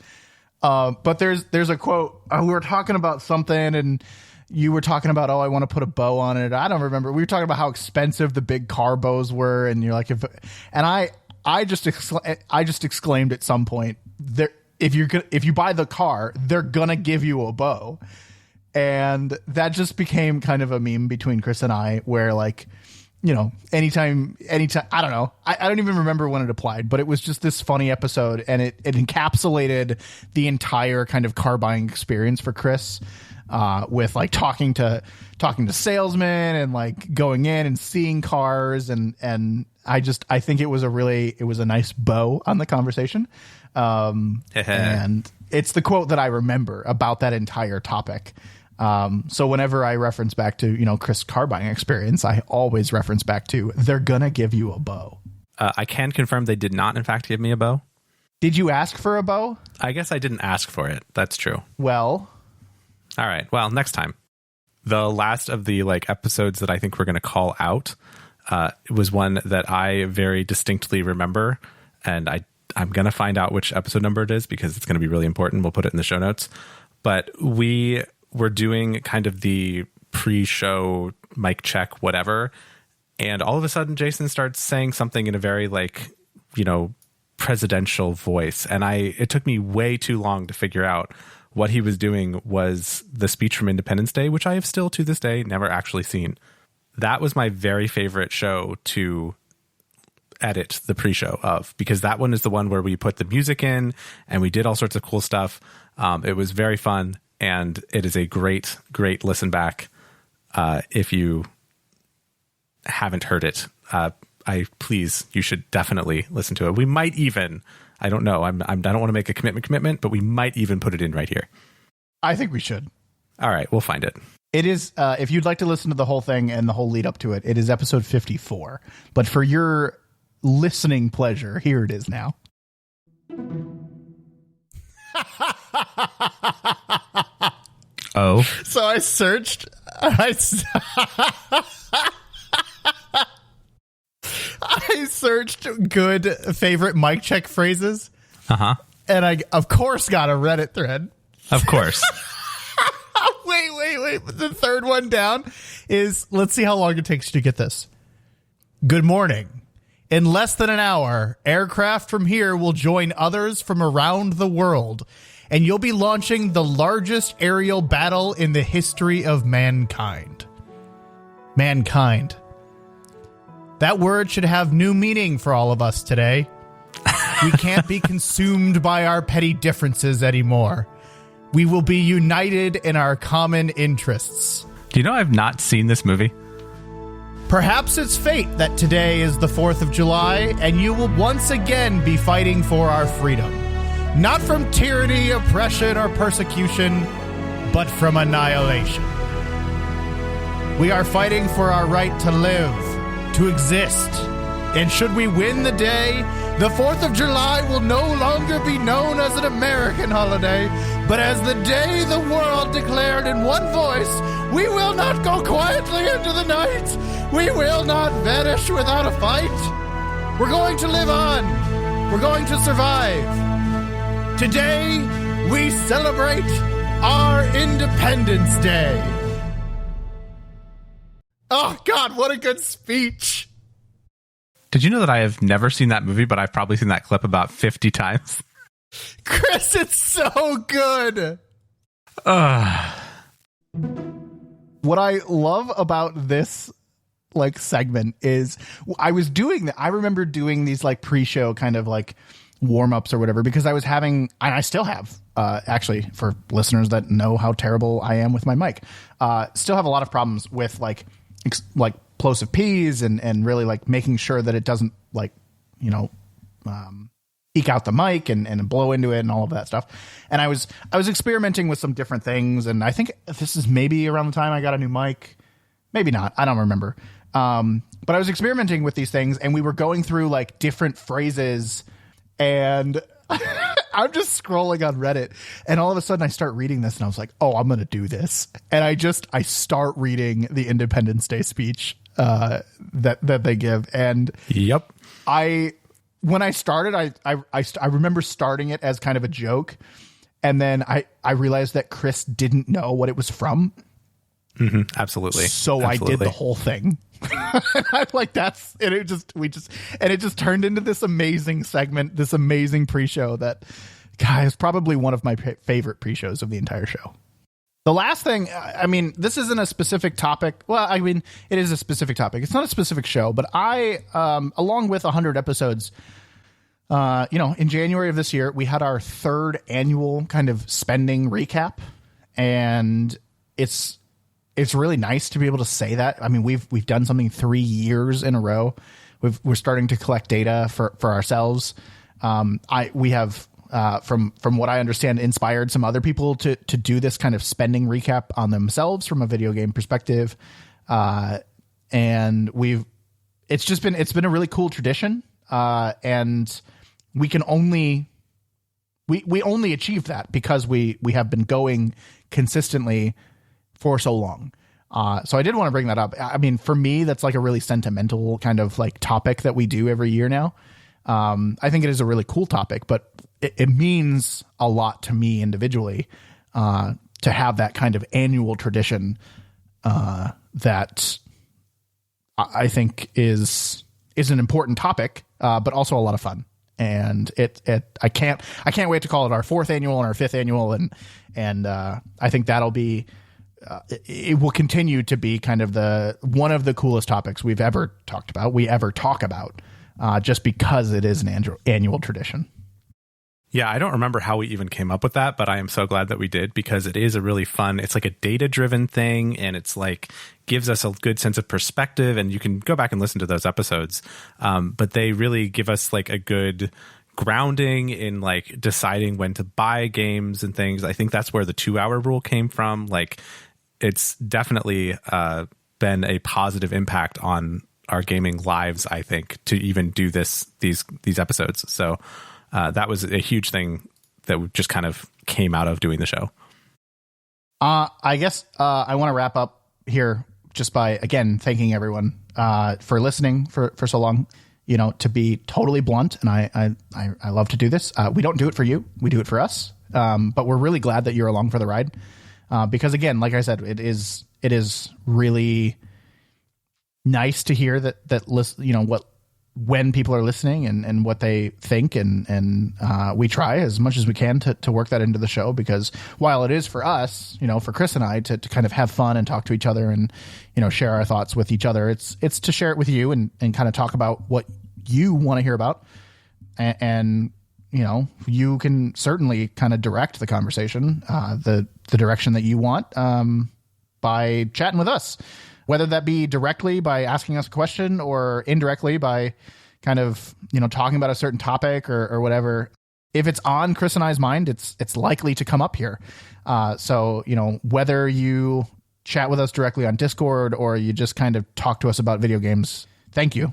But there's a quote. We were talking about something, and you were talking about, I want to put a bow on it. I don't remember. We were talking about how expensive the big car bows were, and you're like, I just exclaimed at some point, if you buy the car, they're gonna give you a bow, and that just became kind of a meme between Chris and I, where, like, you know, anytime, I don't know. I don't even remember when it applied, but it was just this funny episode, and it encapsulated the entire kind of car buying experience for Chris, with like talking to salesmen and like going in and seeing cars. And I think it was a nice bow on the conversation. And it's the quote that I remember about that entire topic. So whenever I reference back to, you know, Chris' car buying experience, I always reference back to, they're gonna give you a bow. I can confirm they did not, in fact, give me a bow. Did you ask for a bow? I guess I didn't ask for it. That's true. Well, all right. Well, next time. The last of the like episodes that I think we're going to call out was one that I very distinctly remember, and I'm going to find out which episode number it is because it's going to be really important. We'll put it in the show notes. But we were doing kind of the pre-show mic check, whatever. And all of a sudden, Jason starts saying something in a very, like, you know, presidential voice. And it took me way too long to figure out what he was doing was the speech from Independence Day, which I have still to this day never actually seen. That was my very favorite show to edit the pre-show of, because that one is the one where we put the music in and we did all sorts of cool stuff. It was very fun, and it is a great listen back. If you haven't heard it, you should definitely listen to it. We might even, I don't know, I don't want to make a commitment, but we might even put it in right here. I think we should. All right, we'll find it. It is, if you'd like to listen to the whole thing and the whole lead up to it, it is episode 54. But for your listening pleasure, here it is now. Oh. So I searched. I searched good favorite mic check phrases. Uh-huh. And I, of course, got a Reddit thread. Of course. Wait. The third one down is, let's see how long it takes you to get this. Good morning. In less than an hour, aircraft from here will join others from around the world, and you'll be launching the largest aerial battle in the history of mankind. Mankind. That word should have new meaning for all of us today. We can't be consumed by our petty differences anymore. We will be united in our common interests. Do you know I've not seen this movie? Perhaps it's fate that today is the 4th of July, and you will once again be fighting for our freedom. Not from tyranny, oppression, or persecution, but from annihilation. We are fighting for our right to live, to exist. And should we win the day, The 4th of July will no longer be known as an American holiday, but as the day the world declared in one voice, we will not go quietly into the night. We will not vanish without a fight. We're going to live on. We're going to survive. Today, we celebrate our Independence Day. Oh, God, what a good speech. Did you know that I have never seen that movie, but I've probably seen that clip about 50 times? Chris, it's so good. What I love about this segment is I was doing that. I remember doing these pre-show kind of warm-ups or whatever, because I was having, and I still have, actually, for listeners that know how terrible I am with my mic, still have a lot of problems with plosive P's and really making sure that it doesn't eke out the mic and blow into it and all of that stuff. And I was experimenting with some different things, and I think this is maybe around the time I got a new mic, maybe not, I don't remember. But I was experimenting with these things, and we were going through different phrases, and I'm just scrolling on Reddit, and all of a sudden I start reading this, and I was like, oh, I'm going to do this. And I start reading the Independence Day speech that they give. And yep. When I started, I remember starting it as kind of a joke. And then I realized that Chris didn't know what it was from. Mm-hmm, absolutely. So absolutely. I did the whole thing. I'm like, it just turned into this amazing segment, this amazing pre-show that, God, is probably one of my favorite pre-shows of the entire show. The last thing, I mean, this isn't a specific topic. Well, I mean, it is a specific topic. It's not a specific show, but I, along with 100 episodes, in January of this year, we had our 3rd annual kind of spending recap, and it's really nice to be able to say that. I mean, we've done something 3 years in a row. We're starting to collect data for ourselves. We have, from what I understand, inspired some other people to do this kind of spending recap on themselves from a video game perspective. And it's been a really cool tradition. And we can only achieve that because we have been going consistently for so long. So I did want to bring that up. I mean, for me, that's a really sentimental kind of topic that we do every year now. I think it is a really cool topic, but it means a lot to me individually, to have that kind of annual tradition, that I think is an important topic, but also a lot of fun. And I can't wait to call it our 4th annual and our 5th annual. And I think that'll be, it will continue to be kind of one of the coolest topics we ever talk about, just because it is an annual tradition. Yeah, I don't remember how we even came up with that, but I am so glad that we did, because it is a really fun, it's a data-driven thing, and it's gives us a good sense of perspective, and you can go back and listen to those episodes. But they really give us a good grounding in deciding when to buy games and things. I think that's where the 2-hour rule came from. It's definitely been a positive impact on our gaming lives, I think, to even do these episodes. So that was a huge thing that just kind of came out of doing the show. I guess I want to wrap up here just by, again, thanking everyone for listening for so long. To be totally blunt, and I love to do this. We don't do it for you. We do it for us. But we're really glad that you're along for the ride. Because again, like I said, it is really nice to hear that when people are listening and what they think, and we try as much as we can to work that into the show, because while it is for us, for Chris and I to kind of have fun and talk to each other and, share our thoughts with each other, it's to share it with you and kind of talk about what you want to hear about. And you can certainly kind of direct the conversation, the direction that you want, by chatting with us, whether that be directly by asking us a question or indirectly by kind of, talking about a certain topic or whatever. If it's on Chris and I's mind, it's likely to come up here. So, whether you chat with us directly on Discord or you just kind of talk to us about video games, thank you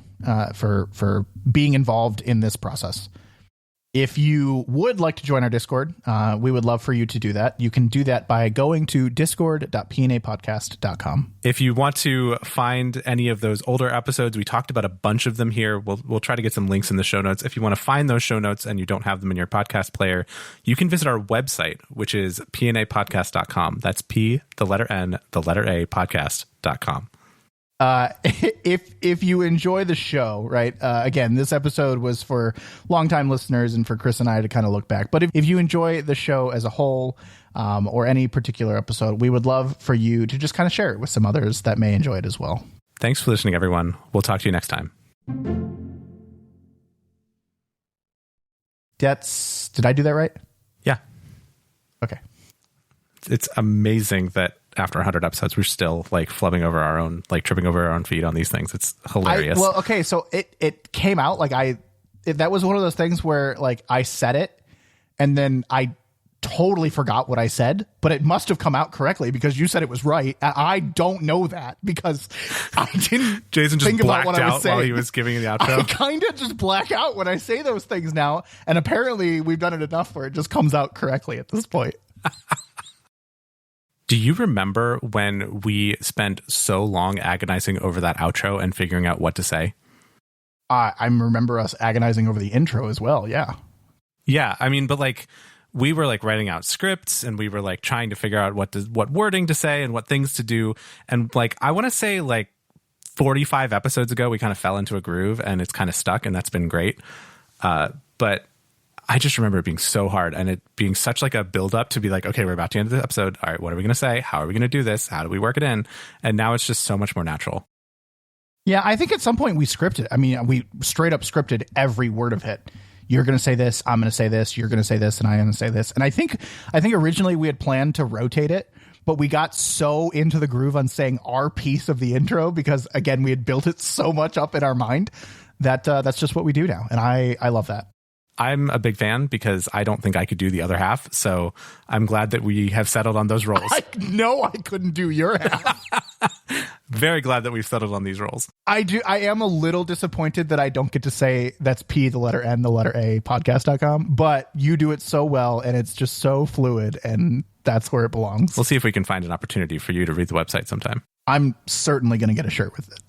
for being involved in this process. If you would like to join our Discord, we would love for you to do that. You can do that by going to discord.pnapodcast.com. If you want to find any of those older episodes, we talked about a bunch of them here. We'll try to get some links in the show notes. If you want to find those show notes and you don't have them in your podcast player, you can visit our website, which is pnapodcast.com. That's P, the letter N, the letter A, podcast.com. If you enjoy the show, right, again, this episode was for longtime listeners and for Chris and I to kind of look back. But if you enjoy the show as a whole, or any particular episode, we would love for you to just kind of share it with some others that may enjoy it as well. Thanks for listening, everyone. We'll talk to you next time. Did I do that right? Yeah. Okay. It's amazing that after 100 episodes, we're still like tripping over our own feet on these things. It's hilarious. Okay. So it came out like that was one of those things where like I said it and then I totally forgot what I said, but it must have come out correctly because you said it was right. I don't know that because I didn't. Jason just think about blacked what I was out saying. while he was giving the outro. I kind of just black out when I say those things now. And apparently we've done it enough where it just comes out correctly at this point. Do you remember when we spent so long agonizing over that outro and figuring out what to say? I remember us agonizing over the intro as well. Yeah. Yeah. I mean, but like we were like writing out scripts and we were like trying to figure out what wording to say and what things to do. And like, I want to say like 45 episodes ago, we kind of fell into a groove and it's kind of stuck and that's been great. But I just remember it being so hard and it being such like a build up to be like, okay, we're about to end the episode. All right, what are we going to say? How are we going to do this? How do we work it in? And now it's just so much more natural. Yeah, I think at some point we scripted. I mean, we straight up scripted every word of it. You're going to say this, I'm going to say this, you're going to say this, and I'm going to say this. And I think originally we had planned to rotate it, but we got so into the groove on saying our piece of the intro because, again, we had built it so much up in our mind that that's just what we do now. And I love that. I'm a big fan because I don't think I could do the other half. So I'm glad that we have settled on those roles. I know I couldn't do your half. Very glad that we've settled on these roles. I am a little disappointed that I don't get to say that's P, the letter N, the letter A, podcast.com. But you do it so well and it's just so fluid and that's where it belongs. We'll see if we can find an opportunity for you to read the website sometime. I'm certainly going to get a shirt with it.